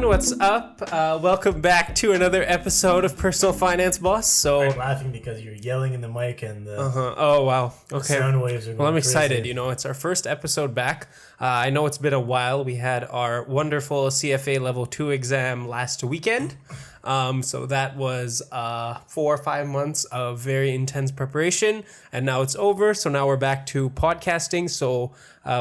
everyone, what's up? Welcome back to another episode of Personal Finance Boss. I'm laughing because you're yelling in the mic and the Oh wow, okay. sound waves are going Well, I'm excited. crazy. It's our first episode back. I know it's been a while. We had our wonderful CFA Level 2 exam last weekend. So that was 4 or 5 months of very intense preparation, and now it's over. So now we're back to podcasting. So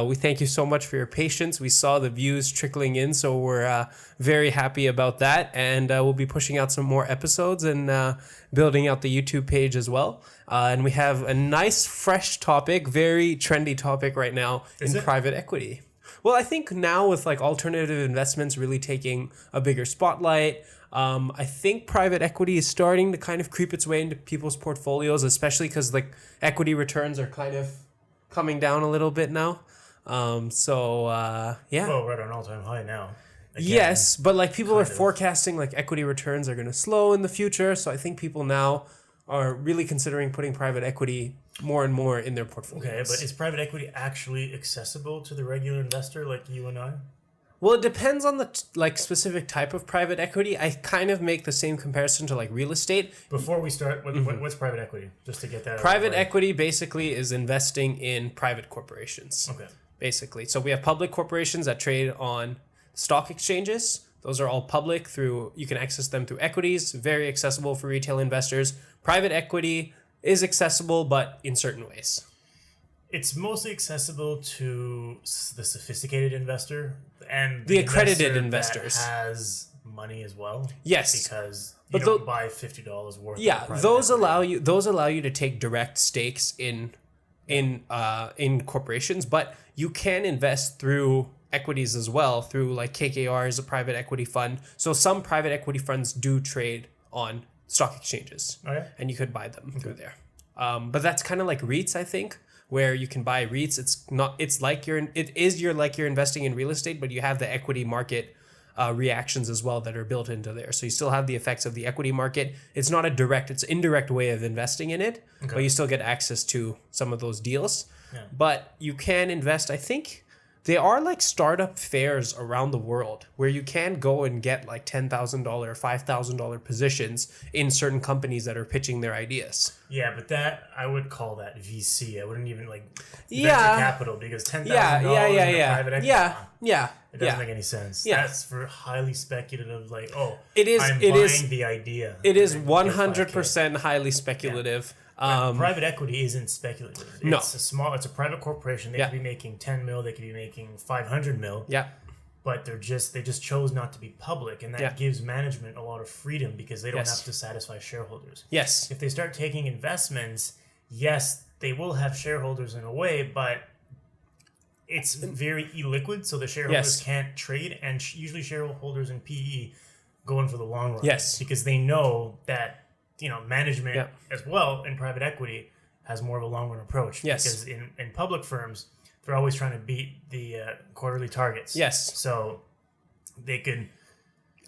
we thank you so much for your patience. We saw the views trickling in, so we're very happy about that. And we'll be pushing out some more episodes and building out the YouTube page as well. And we have a nice, fresh topic, very trendy topic right now in private equity. Well, I think now with like alternative investments really taking a bigger spotlight, I think private equity is starting to kind of creep its way into people's portfolios, especially because like equity returns are kind of coming down a little bit now. Yeah. Well, we're at an all-time high now. Again, Yes, but like people are forecasting like equity returns are going to slow in the future. So I think people now are really considering putting private equity more and more in their portfolios. Okay, but is private equity actually accessible to the regular investor like you and I? Well, it depends on the specific type of private equity. I kind of make the same comparison to like real estate. Before we start, what's private equity? Just to get that. Private equity basically is investing in private corporations. Okay. Basically. So we have public corporations that trade on stock exchanges. Those are all public you can access them through equities, very accessible for retail investors. Private equity is accessible, but in certain ways. It's mostly accessible to the sophisticated investor and The accredited investors. that has money as well. Yes. Because you don't buy $50 worth. Yeah, of private those equity. allow you to take direct stakes in corporations, but you can invest through equities as well, through like KKR is a private equity fund. So some private equity funds do trade on stock exchanges, and you could buy them through there. But that's kind of like REITs, I think, where you can buy REITs. You're investing in real estate, but you have the equity market reactions as well that are built into there. So you still have the effects of the equity market. It's not it's indirect way of investing in it, but you still get access to some of those deals. Yeah. But you can invest, I think there are like startup fairs around the world where you can go and get like $10,000, $5,000 positions in certain companies that are pitching their ideas. Yeah, but I would call that VC. I wouldn't even venture Yeah. capital because $10,000 Yeah. in a private equity. Yeah. It doesn't make any sense. Yeah. That's for highly speculative, like, It is- I'm it buying is- the idea. It is and get 100% highly speculative. private equity isn't speculative. No. It's a private corporation. They could be making 10 mil, they could be making 500 mil. Yeah. But they just chose not to be public, and that gives management a lot of freedom because they don't have to satisfy shareholders. Yes. If they start taking investments, yes, they will have shareholders in a way, but it's very illiquid, so the shareholders can't trade, and usually shareholders in PE go in for the long run. Yes. Because they know that management as well in private equity has more of a long run approach. Yes. Because in public firms, they're always trying to beat the quarterly targets. Yes. So they could.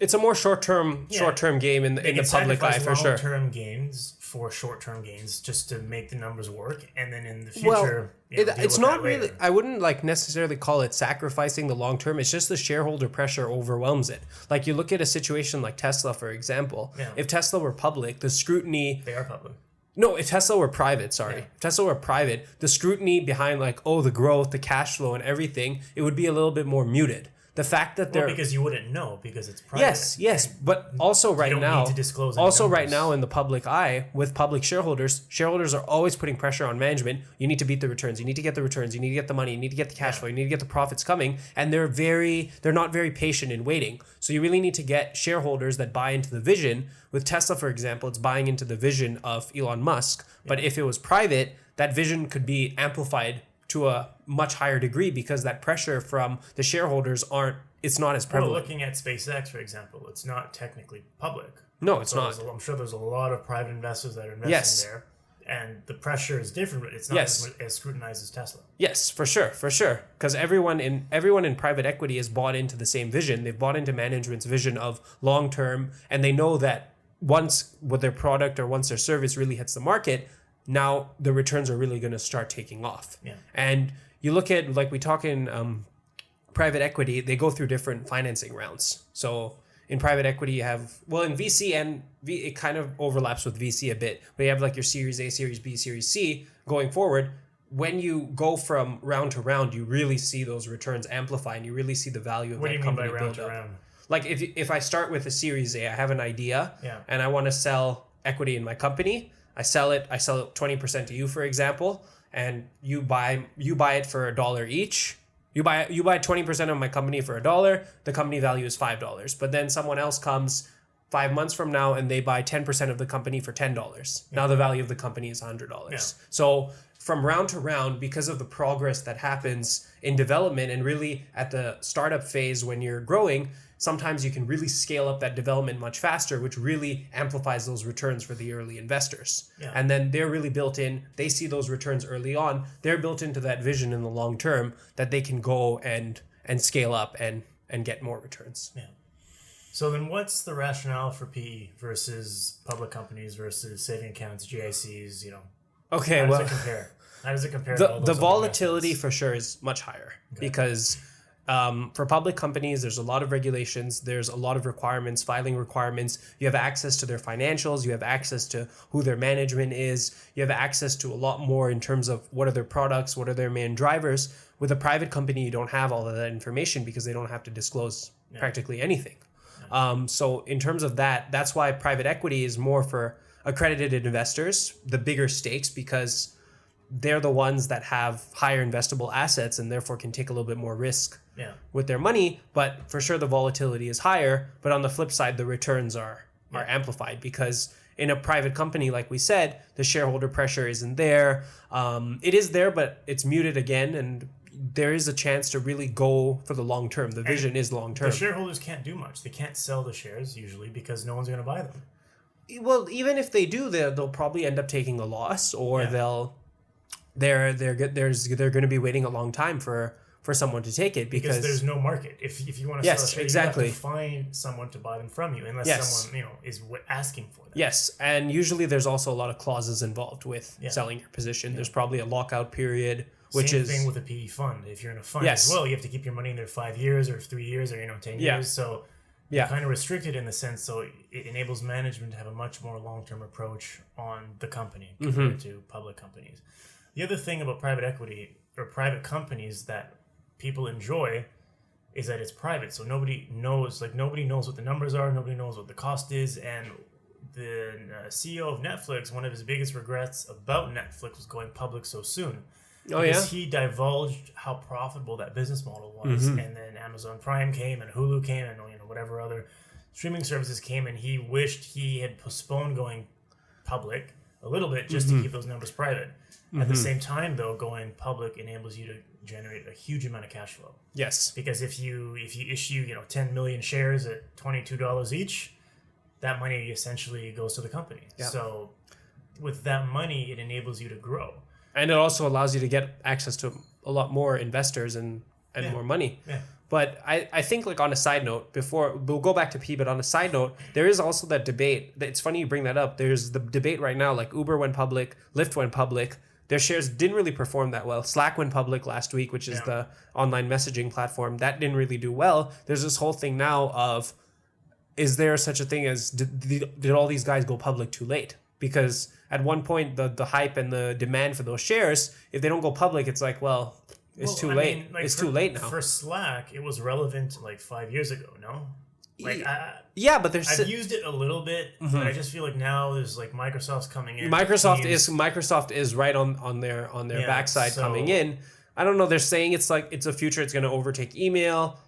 It's a more short-term game in the public eye for sure. Long-term gains for short-term gains just to make the numbers work, and then in the future, it's not really. I wouldn't like necessarily call it sacrificing the long term. It's just the shareholder pressure overwhelms it. Like you look at a situation like Tesla, for example. Yeah. If Tesla were public, the scrutiny. They are public. No, if Tesla were private, sorry. If Tesla were private, the scrutiny behind like the growth, the cash flow, and everything, it would be a little bit more muted. The fact that they're because you wouldn't know because it's private. Yes, but also right don't now, need to disclose any also right numbers. now in the public eye with public shareholders are always putting pressure on management. You need to beat the returns. You need to get the returns. You need to get the money. You need to get the cash flow. You need to get the profits coming. And they're not very patient in waiting. So you really need to get shareholders that buy into the vision. With Tesla, for example, it's buying into the vision of Elon Musk. But if it was private, that vision could be amplified to a much higher degree because that pressure from the shareholders it's not as prevalent. Well, looking at SpaceX, for example, it's not technically public. No, it's not. I'm sure there's a lot of private investors that are investing there, and the pressure is different, but it's not as scrutinized as Tesla. Yes, for sure. Because everyone in private equity has bought into the same vision. They've bought into management's vision of long term, and they know that once with their product or once their service really hits the market, now the returns are really going to start taking off. Yeah. And you look at like we talk in private equity, they go through different financing rounds. So in private equity you have, well, in VC and it kind of overlaps with VC a bit, but you have like your Series A, Series B, Series C going forward. When you go from round to round, you really see those returns amplify, and you really see the value of that company build up. What do you mean by round to round? Like if I start with a Series A, I have an idea, and I want to sell equity in my company. I sell it 20% to you, for example, and you buy it for $1 each. You buy 20% of my company for $1. The company value is $5. But then someone else comes 5 months from now and they buy 10% of the company for $10. Now the value of the company is $100. Yeah. So from round to round, because of the progress that happens in development and really at the startup phase when you're growing, sometimes you can really scale up that development much faster, which really amplifies those returns for the early investors. Yeah. And then they're really built in, they see those returns early on, they're built into that vision in the long term that they can go and scale up and get more returns. Yeah. So then what's the rationale for PE versus public companies versus saving accounts, GICs, Okay, how does it compare? How does it compare to all those the volatility for sure is much higher because for public companies, there's a lot of regulations. There's a lot of requirements, filing requirements. You have access to their financials. You have access to who their management is. You have access to a lot more in terms of what are their products, what are their main drivers. With a private company, you don't have all of that information because they don't have to disclose practically anything. So in terms of that, that's why private equity is more for accredited investors, the bigger stakes, because they're the ones that have higher investable assets and therefore can take a little bit more risk with their money. But for sure, the volatility is higher. But on the flip side, the returns are amplified because in a private company, like we said, the shareholder pressure isn't there. It is there, but it's muted again. And there is a chance to really go for the long term. The vision is long term. The shareholders can't do much. They can't sell the shares usually because no one's going to buy them. Well, even if they do, they'll probably end up taking a loss, or they're going to be waiting a long time for someone to take it because there's no market. If you want to sell a share, you have to find someone to buy them from you, unless someone is asking for them. Yes, and usually there's also a lot of clauses involved with selling your position. There's probably a lockout period. Same thing with a PE fund. If you're in a fund as well, you have to keep your money in there 5 years or 3 years or 10 years. So you're kind of restricted in the sense. So it enables management to have a much more long-term approach on the company compared to public companies. The other thing about private equity or private companies that people enjoy is that it's private. So nobody knows what the numbers are. Nobody knows what the cost is. And the CEO of Netflix, one of his biggest regrets about Netflix was going public so soon. Because he divulged how profitable that business model was, and then Amazon Prime came, and Hulu came, and whatever other streaming services came, and he wished he had postponed going public a little bit just to keep those numbers private. At the same time, though, going public enables you to generate a huge amount of cash flow. Yes, because if you issue 10 million shares at $22 each, that money essentially goes to the company. Yep. So with that money, it enables you to grow. And it also allows you to get access to a lot more investors and more money. Yeah. But I think on a side note, before we'll go back to P, but on a side note, there is also that debate. It's funny you bring that up. There's the debate right now, like Uber went public, Lyft went public. Their shares didn't really perform that well. Slack went public last week, which is the online messaging platform. That didn't really do well. There's this whole thing now of, is there such a thing as, did all these guys go public too late? Because at one point, the hype and the demand for those shares, if they don't go public, it's like, it's too late. It's too late now. For Slack, it was relevant 5 years ago, no? But I've used it a little bit, but I just feel like now there's Microsoft's coming in. Microsoft is right on their backside coming in. I don't know. They're saying it's a future. It's going to overtake email,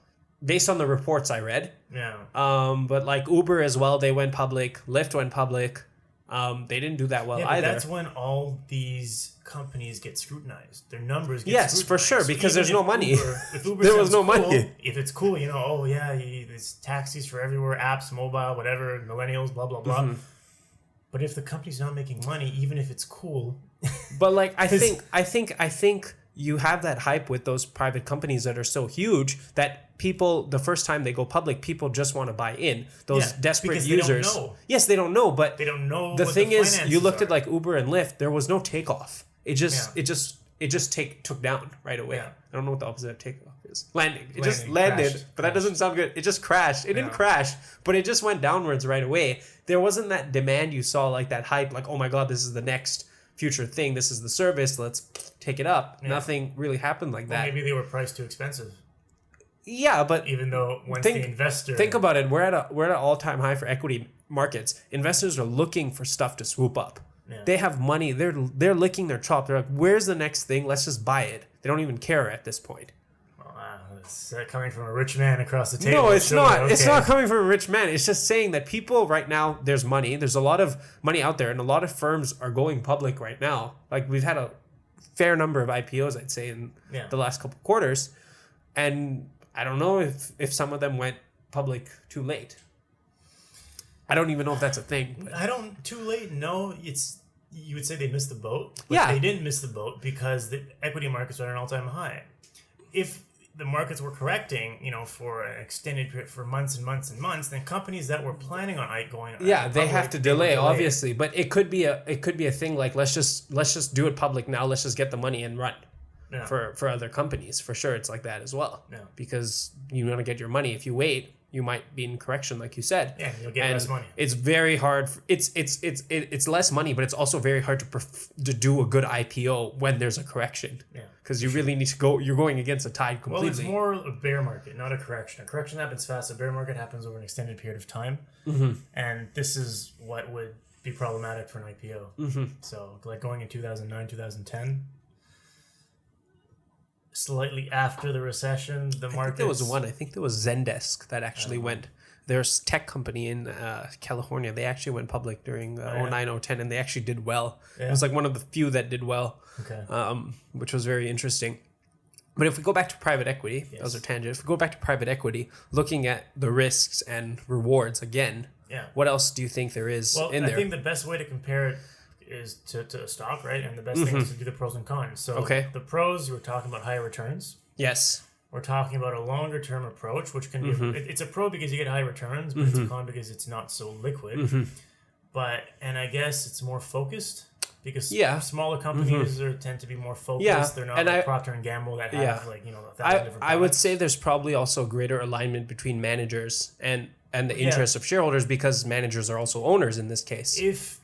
based on the reports I read. Yeah. But Uber as well, they went public. Lyft went public. They didn't do that well either. That's when all these companies get scrutinized. Their numbers get scrutinized. Yes, for sure, because there's no money. If Uber there was no money. If it's cool, there's taxis for everywhere, apps, mobile, whatever, millennials, blah, blah, blah. But if the company's not making money, even if it's cool. But I think you have that hype with those private companies that are so huge that people, the first time they go public, people just want to buy in. Those desperate users. They don't know. Yes, they don't know, but they don't know. The thing is, you looked at Uber and Lyft, there was no takeoff. It just it just took down right away. Yeah. I don't know what the opposite of takeoff is. Landing. It just Landing, landed, crash, but that doesn't sound good. It just crashed. It didn't crash, but it just went downwards right away. There wasn't that demand you saw, like that hype, like, oh my God, this is the next future thing. This is the service. Let's take it up. Yeah. Nothing really happened like that. Maybe they were priced too expensive. Yeah, but Even though once the investor... think about it. We're at an all-time high for equity markets. Investors are looking for stuff to swoop up. Yeah. They have money. They're licking their chop. They're like, where's the next thing? Let's just buy it. They don't even care at this point. It's coming from a rich man across the table. No, it's sure, not. okay. It's not coming from a rich man. It's just saying that people right now, there's money. There's a lot of money out there, and a lot of firms are going public right now. Like, we've had a fair number of IPOs, I'd say, in the last couple of quarters. And I don't know if some of them went public too late. I don't even know if that's a thing. But. Too late. No, you would say they missed the boat. But Yeah. they didn't miss the boat because the equity markets are at an all-time high. If the markets were correcting, for an extended period, for months and months and months, then companies that were planning on going, they have to delay, obviously. But it could be a thing like let's just do it public now. Let's just get the money and run. Yeah. For other companies, for sure, it's like that as well. Yeah. Because you want to get your money. If you wait, you might be in correction, like you said. Yeah, you'll get less money. It's very hard. It's less money, but it's also very hard to do a good IPO when there's a correction. Yeah. Because you really need to go. You're going against a tide completely. Well, it's more a bear market, not a correction. A correction happens fast. A bear market happens over an extended period of time, and this is what would be problematic for an IPO. So, like going in 2009, 2010. Slightly after the recession, the market. There was one. I think there was Zendesk that actually went. There's a tech company in California. They actually went public during 09, 010, and they actually did well. Yeah. It was like one of the few that did well, which was very interesting. But if we go back to private equity, that was a tangent. If we go back to private equity, looking at the risks and rewards again, what else do you think there is in there? I think the best way to compare it is to a stock, right? And the best thing is to do the pros and cons. So the pros, you were talking about higher returns. Yes. We're talking about a longer term approach, which can be it's a pro because you get high returns, but it's a con because it's not so liquid. And I guess it's more focused because smaller companies tend to be more focused. They're not like Procter and Gamble that have 1,000 different products. I would say there's probably also greater alignment between managers and the interests of shareholders because managers are also owners in this case. If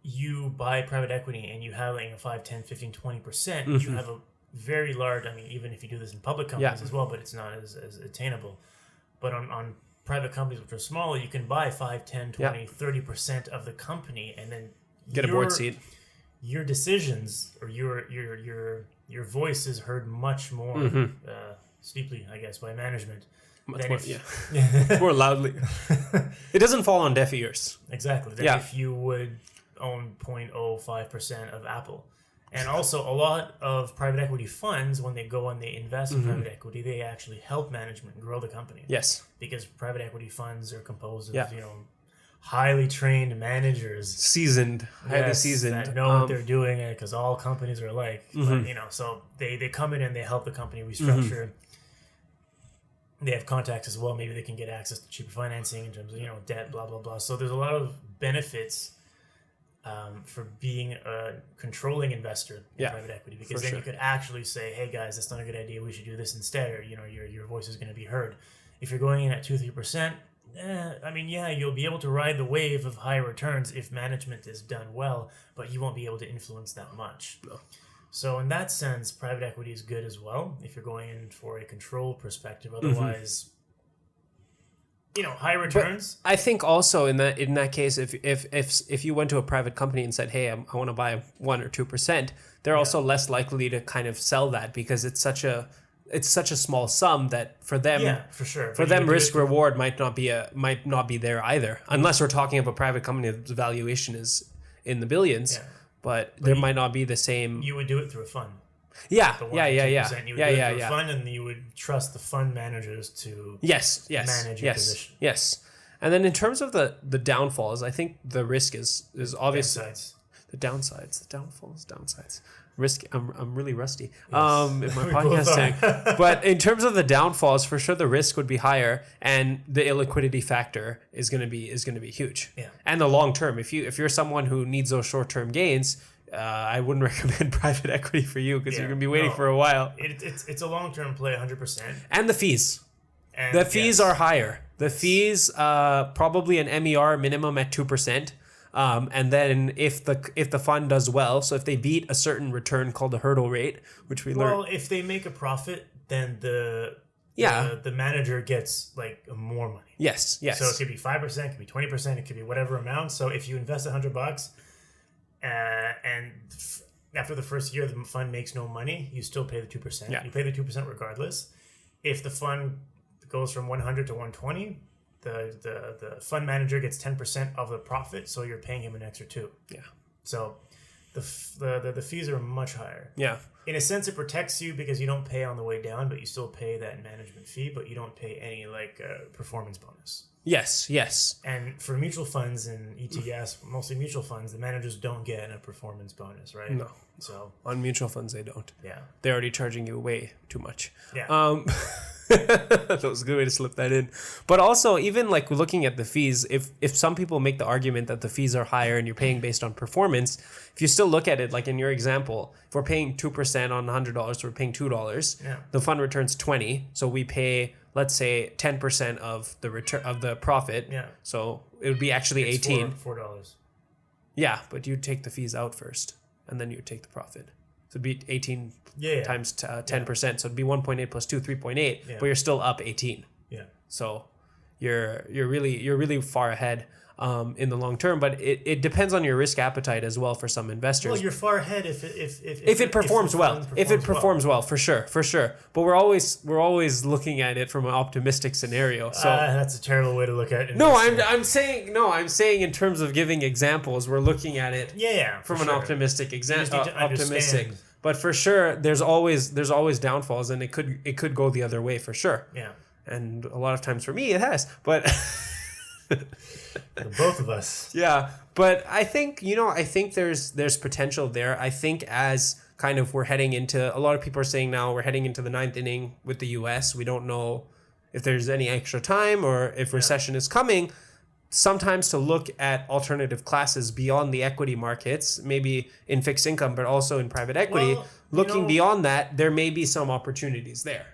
you buy private equity and you have like 5, 10, 15, 20%, you have a very large, even if you do this in public companies as well, but it's not as attainable. But on private companies which are smaller, you can buy 5, 10, 20, 30% of the company and then get a board seat. Your decisions or your voice is heard much more steeply, I guess, by management. More loudly. It doesn't fall on deaf ears. Exactly. If you would own 0.05% of Apple. And also a lot of private equity funds, when they go and they invest in private equity, they actually help management grow the company. Yes. Because private equity funds are composed of, highly trained managers. Highly seasoned. That know what they're doing, because all companies are alike. But, so they come in and they help the company restructure. They have contacts as well. Maybe they can get access to cheaper financing in terms of, debt, blah, blah, blah. So there's a lot of benefits for being a controlling investor in private equity, because then you could actually say, hey guys, that's not a good idea, we should do this instead, or your voice is going to be heard. If you're going in at 2-3%, you'll be able to ride the wave of high returns if management is done well, but you won't be able to influence that much. No. So in that sense, private equity is good as well if you're going in for a control perspective. Otherwise, high returns. But I think also in that case, if you went to a private company and said, "Hey, I want to buy 1 or 2%," they're also less likely to kind of sell that because it's such a small sum that for them, for sure, for them risk reward might not be there either, unless we're talking of a private company the valuation is in the billions. Yeah. But there might not be the same. You would do it through a fund. Yeah. You would do it through a fund, and you would trust the fund managers to manage your position. Yes. And then in terms of the downfalls, I think the risk is obviously the downsides. Risk. I'm really rusty. Yes. In my podcasting. But in terms of the downfalls, for sure the risk would be higher, and the illiquidity factor is going to be huge. Yeah. And the long term, if you're someone who needs those short term gains, I wouldn't recommend private equity for you because you're going to be waiting for a while. It's a long-term play, 100%. And the fees. The fees are higher. The fees, probably an MER minimum at 2%. And then if the fund does well, so if they beat a certain return called the hurdle rate, which we learned. Well, if they make a profit, then the manager gets like more money. Yes. So it could be 5%, it could be 20%, it could be whatever amount. So if you invest $100, and after the first year the fund makes no money, you still pay the 2%. Yeah. You pay the 2% regardless. If the fund goes from 100 to 120, the fund manager gets 10% of the profit, so you're paying him an extra 2. Yeah. So the fees are much higher. Yeah. In a sense, it protects you because you don't pay on the way down, but you still pay that management fee, but you don't pay any performance bonus. Yes. And for mutual funds and ETFs, mostly mutual funds, the managers don't get a performance bonus, right? No. So on mutual funds, they don't. Yeah. They're already charging you way too much. Yeah. That was a good way to slip that in. But also, even like looking at the fees, if some people make the argument that the fees are higher and you're paying based on performance, if you still look at it, like in your example, if we're paying 2% on $100, we're paying $2. Yeah. The fund returns 20, so we pay, let's say, 10% of the return of the profit. Yeah. So it would be actually It's 18. $4. Yeah, but you take the fees out first, and then you take the profit. So it'd be 18 times 10%. So it'd be 1.8 plus 2, 3.8. But you're still up 18. Yeah. So you're really far ahead in the long term. But it depends on your risk appetite as well for some investors. Well, you're far ahead if it performs well. If it performs well, for sure. But we're always looking at it from an optimistic scenario. So that's a terrible way to look at it. I'm saying in terms of giving examples, we're looking at it from an optimistic optimistic. But for sure, there's always downfalls, and it could go the other way for sure. Yeah. And a lot of times for me, it has. But for both of us. Yeah. But I think there's potential there. I think as kind of we're heading into, a lot of people are saying now we're heading into the 9th inning with the U.S. We don't know if there's any extra time or if recession is coming. Sometimes to look at alternative classes beyond the equity markets, maybe in fixed income, but also in private equity, beyond that, there may be some opportunities there.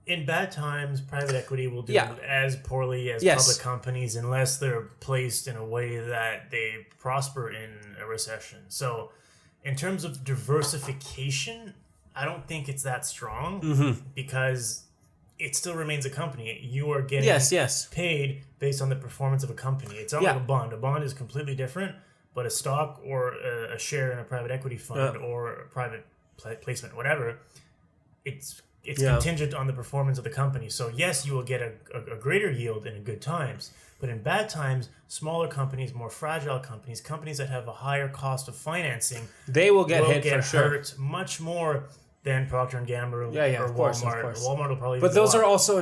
In bad times, private equity will do as poorly as public companies unless they're placed in a way that they prosper in a recession. So in terms of diversification, I don't think it's that strong because it still remains a company. You are getting paid based on the performance of a company. It's not like a bond. A bond is completely different, but a stock or a share in a private equity fund or a private placement, whatever, it's contingent on the performance of the company. So yes, you will get a greater yield in good times, but in bad times, smaller companies, more fragile companies that have a higher cost of financing, they will get hit for sure. Hurt much more than Procter & Gamble or of course. Walmart will probably. But those are also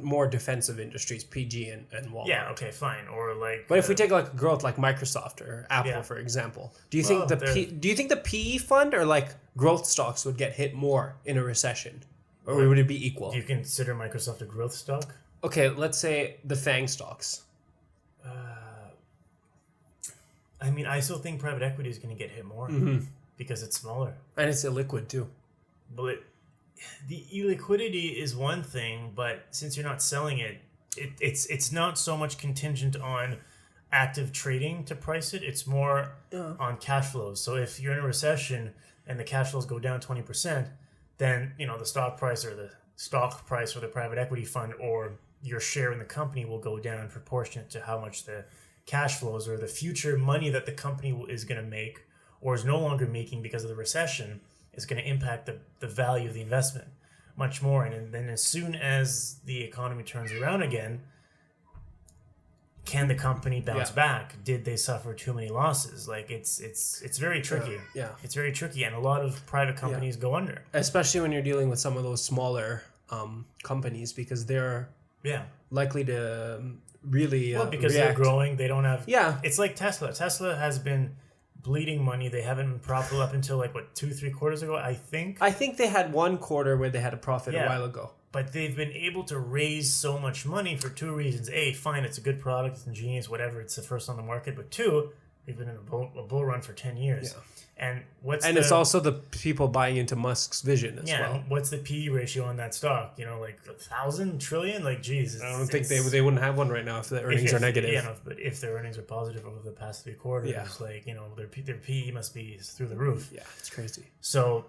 more defensive industries, PG and Walmart. Yeah. Okay. Fine. Or like. But if we take like growth like Microsoft or Apple, for example, do you think the PE fund or like growth stocks would get hit more in a recession, or would it be equal? Do you consider Microsoft a growth stock? Okay, let's say the FANG stocks. I mean, I still think private equity is going to get hit more. Because it's smaller. And it's illiquid too. But the illiquidity is one thing, but since you're not selling it, it's not so much contingent on active trading to price it. It's more on cash flows. So if you're in a recession and the cash flows go down 20%, then the stock price or the private equity fund or your share in the company will go down proportionate to how much the cash flows or the future money that the company is going to make or is no longer making because of the recession is going to impact the value of the investment much more. And then as soon as the economy turns around again, can the company bounce back? Did they suffer too many losses? Like it's very tricky. It's very tricky, and a lot of private companies go under. Especially when you're dealing with some of those smaller companies because they're likely to really because react. They're growing. They don't have It's like Tesla. Tesla has been bleeding money. They haven't been profitable up until 2-3 quarters ago, I think. I think they had one quarter where they had a profit a while ago. But they've been able to raise so much money for two reasons. A, fine, it's a good product, it's ingenious, whatever, it's the first on the market. But two, We've been in a bull run for 10 years. Yeah. And it's also the people buying into Musk's vision as well. What's the PE ratio on that stock? You know, like 1,000 trillion? Like, geez. I don't think they wouldn't have one right now if the earnings are negative. Yeah, but if their earnings are positive over the past 3 quarters, like, you know, their PE must be through the roof. Yeah, it's crazy. So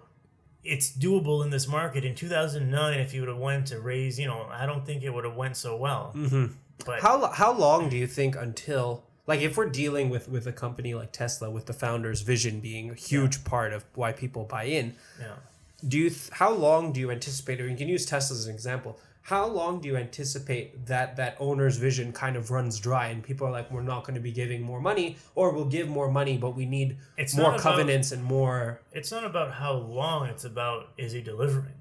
it's doable in this market. In 2009, if you would have went to raise, you know, I don't think it would have went so well. Mm-hmm. But how long do you think until... Like, if we're dealing with a company like Tesla, with the founder's vision being a huge part of why people buy in, how long do you anticipate, or you can use Tesla as an example, how long do you anticipate that owner's vision kind of runs dry and people are like, we're not going to be giving more money, or we'll give more money, but we need more covenants and more... It's not about how long, it's about, is he delivering?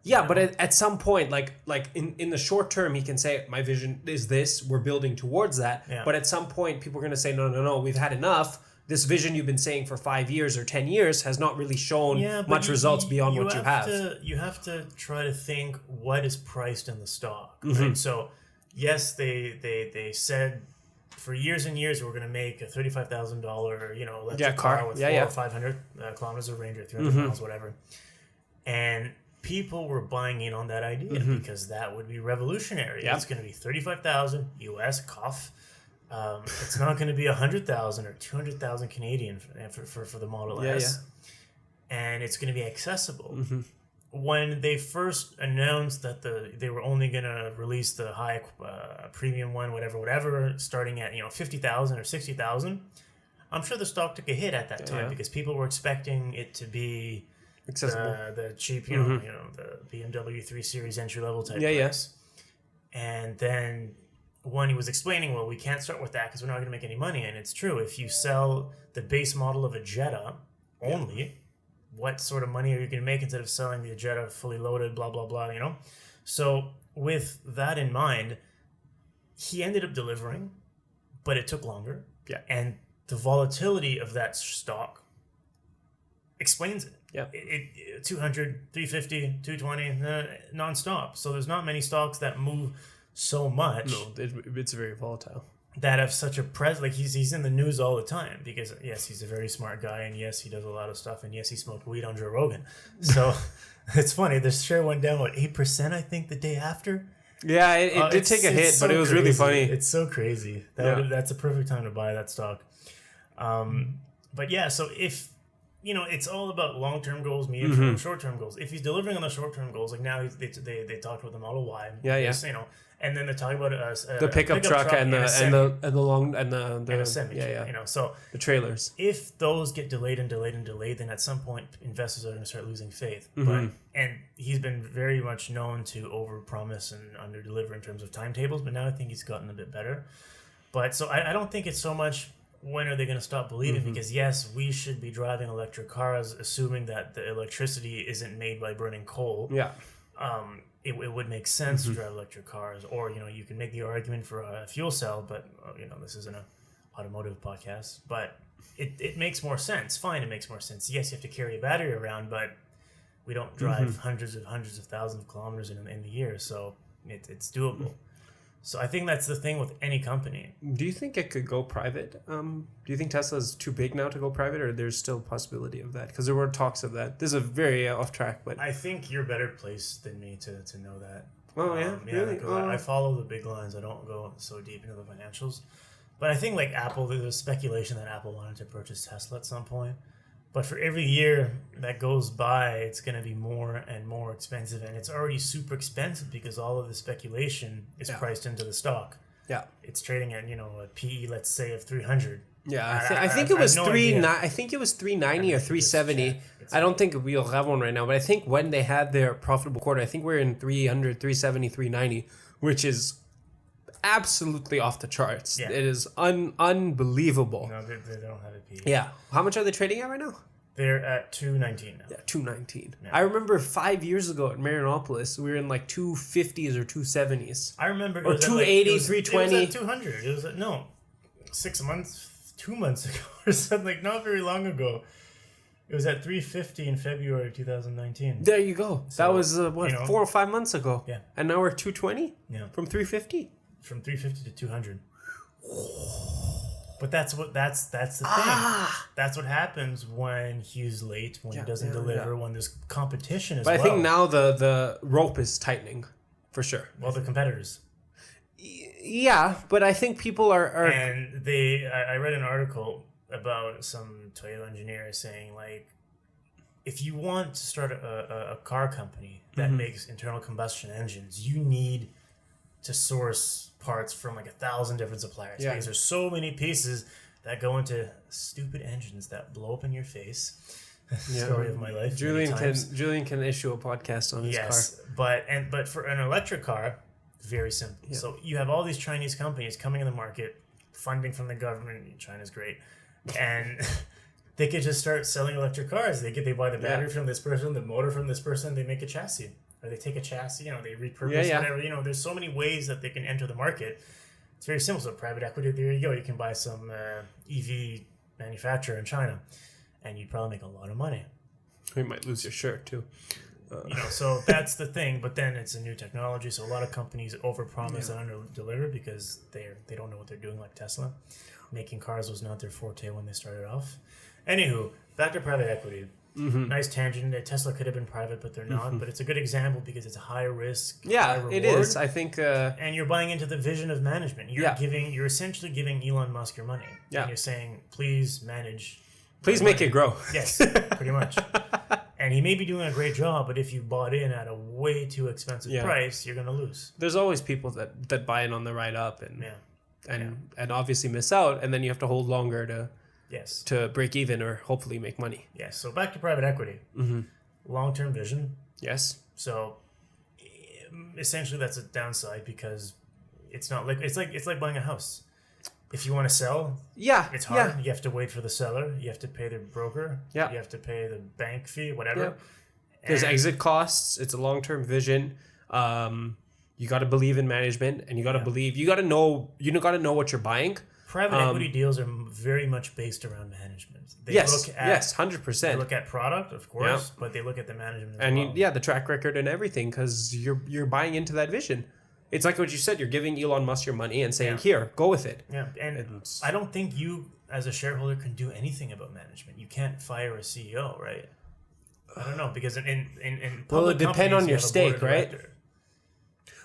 Yeah, but at some point, like in the short term, he can say, my vision is this, we're building towards that. Yeah. But at some point, people are going to say, no, we've had enough. This vision you've been saying for 5 years or 10 years has not really shown much results beyond what you have. You have to try to think what is priced in the stock. Mm-hmm. Right? So, yes, they said for years and years we're going to make a $35,000 electric car with 400 or 500 kilometers of range or 300 miles, whatever. And people were buying in on that idea because that would be revolutionary. It's going to be 35,000 US cough. It's not going to be 100,000 or 200,000 Canadian for the Model S. And it's going to be accessible. When they first announced that they were only going to release the high premium one, whatever, starting at 50,000 or 60,000, I'm sure the stock took a hit at that time because people were expecting it to be accessible, the cheap, the BMW 3 Series entry level type price. And then when he was explaining, well, we can't start with that because we're not going to make any money, and it's true. If you sell the base model of a Jetta only, what sort of money are you going to make instead of selling the Jetta fully loaded, blah blah blah? So with that in mind, he ended up delivering, but it took longer. Yeah, and the volatility of that stock explains it. Yeah, it 200, 350, 220, nonstop. So there's not many stocks that move so much. No, it's very volatile. That have such a presence. Like he's in the news all the time because yes, he's a very smart guy, and yes, he does a lot of stuff, and yes, he smoked weed on Joe Rogan. So it's funny. The share went down 8%, I think, the day after. Yeah, it did take a hit, but it was really funny. It's so crazy. That's a perfect time to buy that stock. But yeah, so if it's all about long-term goals, medium-term, short-term goals. If he's delivering on the short-term goals, like now they talked about the Model Y. And then they're talking about the pickup truck and the semi. So the trailers. If those get delayed, then at some point investors are going to start losing faith. And he's been very much known to overpromise and underdeliver in terms of timetables, but now I think he's gotten a bit better. But so I don't think it's so much when are they going to stop believing, because yes, we should be driving electric cars assuming that the electricity isn't made by burning coal. Yeah. It would make sense to drive electric cars, or you can make the argument for a fuel cell, but this isn't an automotive podcast, but it makes more sense. Fine, it makes more sense. Yes, you have to carry a battery around, but we don't drive hundreds of thousands of kilometers in the year, so it's doable. So I think that's the thing with any company. Do you think it could go private? Do you think Tesla's too big now to go private, or there's still a possibility of that? Because there were talks of that. This is a very off track, but I think you're better placed than me to know that. Oh yeah, really? I follow the big lines. I don't go so deep into the financials. But I think like Apple, there was speculation that Apple wanted to purchase Tesla at some point. But for every year that goes by, it's going to be more and more expensive. And it's already super expensive because all of the speculation is priced into the stock. Yeah. It's trading at, a PE, let's say, of 300. Yeah, I think it was I think it was 390 or 370. I don't think we'll have one right now, but I think when they had their profitable quarter, I think we're in 300, 370, 390, which is absolutely off the charts. Yeah. It is unbelievable. No, they don't have a PE. Yeah. How much are they trading at right now? They're at 219 now. Yeah, 219. Yeah. I remember 5 years ago at Marianopolis, we were in like 250s or 270s. I remember. Or 280, 320. It was at 200. It was at, 2 months ago or something, like not very long ago. It was at 350 in February 2019. There you go. So, that was 4 or 5 months ago. Yeah. And now we're at 220? Yeah. From 350? From 350 to 200. But that's the thing. That's what happens when he's late, when he doesn't deliver, when there's competition as well. But I think now the rope is tightening, for sure. Well, the competitors. Yeah, but I think people are And I read an article about some Toyota engineer saying, like, if you want to start a car company that makes internal combustion engines, you need to source parts from like 1,000 different suppliers because there's so many pieces that go into stupid engines that blow up in your face. Story of my life. Julian can issue a podcast on his car. But for an electric car, very simple. Yeah. So you have all these Chinese companies coming in the market, funding from the government. China's great, and they could just start selling electric cars. They buy the battery from this person, the motor from this person. They make a chassis, or they take a chassis. They repurpose whatever. There's so many ways that they can enter the market. It's very simple. So private equity, there you go. You can buy some EV manufacturer in China, and you'd probably make a lot of money. You might lose your shirt too. So that's the thing. But then it's a new technology, so a lot of companies overpromise and underdeliver because they don't know what they're doing. Like Tesla, making cars was not their forte when they started off. Anywho, back to private equity. Nice tangent. Tesla could have been private, but they're not. But it's a good example because it's a high risk. Yeah, high reward, it is. I think. And you're buying into the vision of management. You're essentially giving Elon Musk your money. Yeah. And you're saying, please manage. Please make it grow. Yes, pretty much. And he may be doing a great job, but if you bought in at a way too expensive price, you're going to lose. There's always people that buy in on the ride up and obviously miss out, and then you have to hold longer to break even or hopefully make money. Yes. So back to private equity. Long-term vision. Yes. So essentially that's a downside because it's not like it's like buying a house. If you want to sell, it's hard. You have to wait for the seller. You have to pay the broker. You have to pay the bank fee, whatever. Yeah. There's exit costs. It's a long-term vision. You got to believe in management, and you got to believe. You got to know what you're buying. Private equity deals are very much based around management. They look at 100%. They look at product, of course, but they look at the management as well. The track record and everything, because you're buying into that vision. It's like what you said. You're giving Elon Musk your money and saying, "Here, go with it." Yeah, and I don't think you, as a shareholder, can do anything about management. You can't fire a CEO, right? I don't know because in public it depends on your stake, right?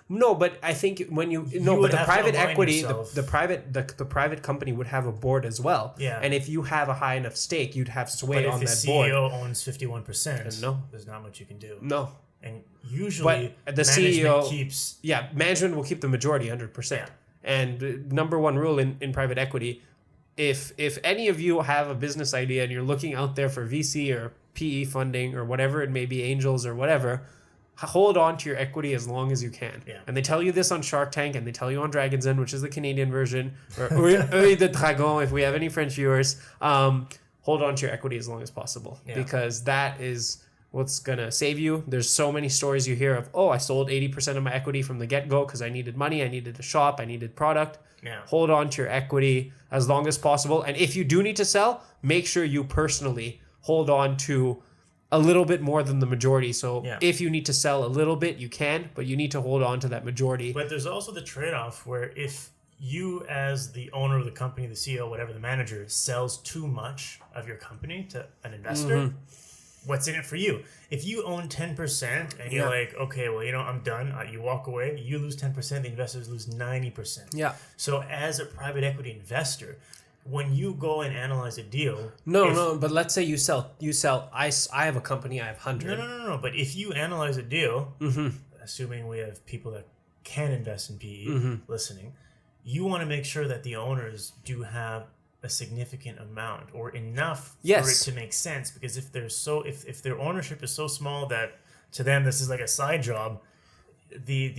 No, but I think when the private equity, the private company would have a board as well. Yeah. And if you have a high enough stake, you'd have sway on that But board. if the CEO owns 51%, there's not much you can do. No. And usually, but the CEO keeps. Yeah, management will keep the majority 100%. Yeah. And number one rule in private equity, if any of you have a business idea and you're looking out there for VC or PE funding or whatever it may be, angels or whatever, hold on to your equity as long as you can. Yeah. And they tell you this on Shark Tank, and they tell you on Dragon's Den, which is the Canadian version, or Oeil de Dragon, if we have any French viewers. Hold on to your equity as long as possible, because that is what's going to save you. There's so many stories you hear of, I sold 80% of my equity from the get-go because I needed money, I needed a shop, I needed product. Yeah. Hold on to your equity as long as possible. And if you do need to sell, make sure you personally hold on to a little bit more than the majority. So if you need to sell a little bit, you can, but you need to hold on to that majority. But there's also the trade-off where if you as the owner of the company, the CEO, whatever, the manager, sells too much of your company to an investor, what's in it for you? If you own 10% and you're like, okay, well, I'm done. You walk away, you lose 10%, the investors lose 90%. Yeah. So as a private equity investor, when you go and analyze a deal... but let's say you sell. I have a company, I have 100. No. But if you analyze a deal, assuming we have people that can invest in PE listening, you want to make sure that the owners do have a significant amount or enough for it to make sense. Because if their ownership is so small that to them this is like a side job, the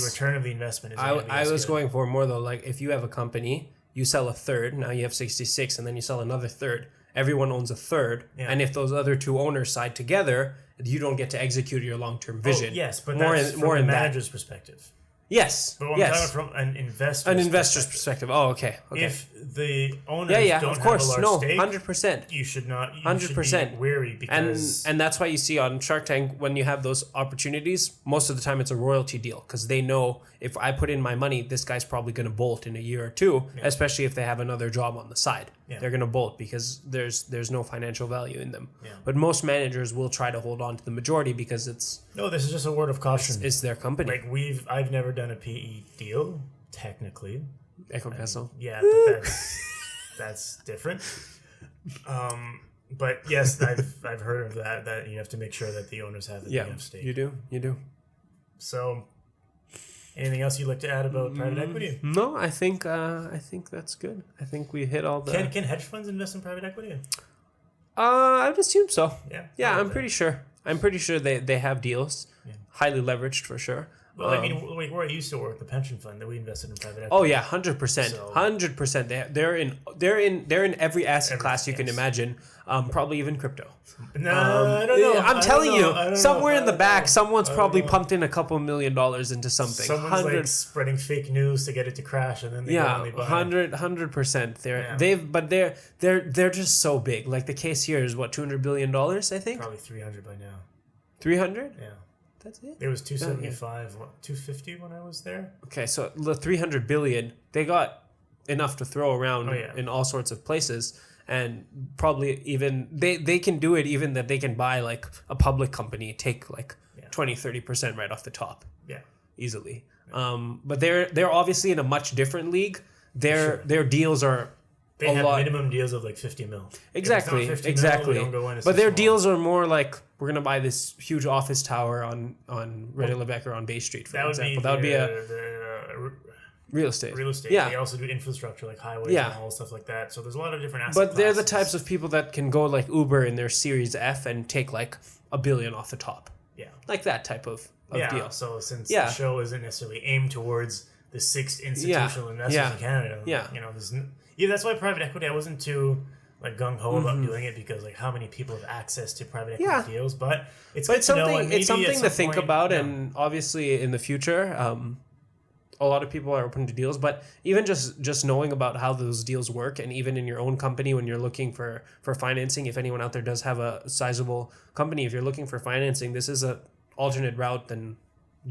return of the investment is... I was going for more though, like if you have a company... You sell a third, now you have 66, and then you sell another third. Everyone owns a third. Yeah. And if those other two owners side together, you don't get to execute your long-term vision. Yes, but that's from the manager's perspective. Yes. But I'm yes. talking from an investor's perspective. Oh, okay. If the owners don't of course. have a large stake, 100%. you should not. 100%. Be wary because and that's why you see on Shark Tank when you have those opportunities, most of the time it's a royalty deal because they know if I put in my money, this guy's probably going to bolt in a year or two, especially if they have another job on the side. Yeah. They're going to bolt because there's no financial value in them. Yeah. But most managers will try to hold on to the majority because it's this is just a word of caution. It's their company. Like I've never done a PE deal technically. Echo Castle. Yeah, but that's different. But yes, I've heard of that you have to make sure that the owners have enough stake. You do. So, anything else you'd like to add about private equity? No, I think that's good. I think we hit all the. Can hedge funds invest in private equity? I would assume so. Yeah, I'm pretty sure. I'm pretty sure they have deals, highly leveraged for sure. Well, I mean, like where I used to work, the pension fund that we invested in private equity. Oh yeah, 100%, 100%. They're in every asset class you can imagine. Probably even crypto. No, I don't know. I'm telling you, somewhere in the back, someo's probably pumped in a couple $1 million into something. Someone's like spreading fake news to get it to crash, and then they only buy. 100%. They're just so big. Like the case here is what, $200 billion, I think. Probably 300 by now. 300? Yeah. That's it. It was 275, 250 when I was there. Okay, so the 300 billion, they got enough to throw around in all sorts of places, and probably even they can do it even that they can buy like a public company, take like 20-30% right off the top. Yeah, easily. But they're obviously in a much different league. Their deals are. They have minimum deals of like 50 mil. Exactly. But their deals are more like, we're going to buy this huge office tower on Rede-Lebecker on Bay Street, for example. That would be real estate. Yeah. They also do infrastructure like highways and all stuff like that. So there's a lot of different assets. But they're the types of people that can go like Uber in their Series F and take like $1 billion off the top. Yeah. Like that type of deal. So since the show isn't necessarily aimed towards the sixth institutional investors in Canada, that's why private equity, I wasn't too like gung-ho about doing it because like how many people have access to private equity deals, but it's something to think about, and obviously in the future a lot of people are open to deals, but even just knowing about how those deals work, and even in your own company when you're looking for financing, if anyone out there does have a sizable company, if you're looking for financing, this is a alternate route than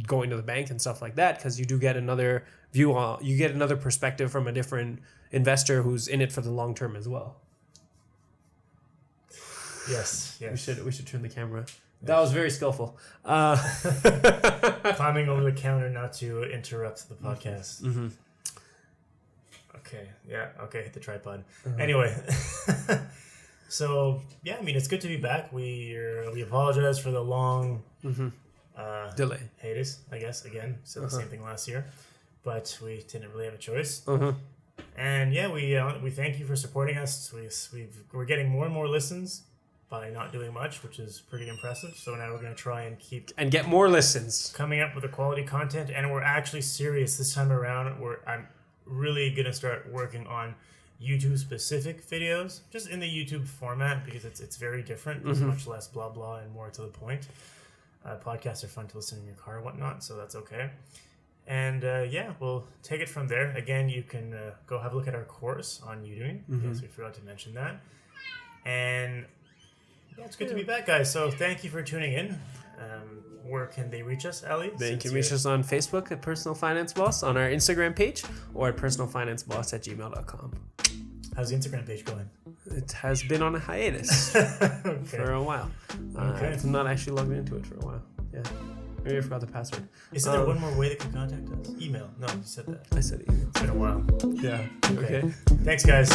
going to the bank and stuff like that, because you do get another view on, you get another perspective from a different investor who's in it for the long term as well. Yes. We should turn the camera. Yes. That was very skillful. Climbing over the counter not to interrupt the podcast. Mm-hmm. Okay. Yeah. Okay. Hit the tripod. Anyway. So yeah, I mean, it's good to be back. We apologize for the long delay hiatus. I guess again, said the same thing last year, but we didn't really have a choice. And yeah, we thank you for supporting us. We're getting more and more listens by not doing much, which is pretty impressive. So now we're going to try and get more listens, coming up with the quality content, and we're actually serious this time around. I'm really going to start working on YouTube specific videos, just in the YouTube format, because it's very different. It's much less blah blah and more to the point. Podcasts are fun to listen in your car and whatnot, so that's okay. And we'll take it from there. Again, you can go have a look at our course on Udemy, because we forgot to mention that. And yeah, it's good to be back, guys. So thank you for tuning in. Where can they reach us, Ali? They can reach us on Facebook at Personal Finance Boss, on our Instagram page, or at personalfinanceboss@gmail.com. How's the Instagram page going? It has been on a hiatus for a while. I'm not actually logged into it for a while. Yeah. Maybe I forgot the password. Isn't there one more way they can contact us? Email. No, you said that. I said email. It's been a while. Yeah. Okay. Thanks, guys.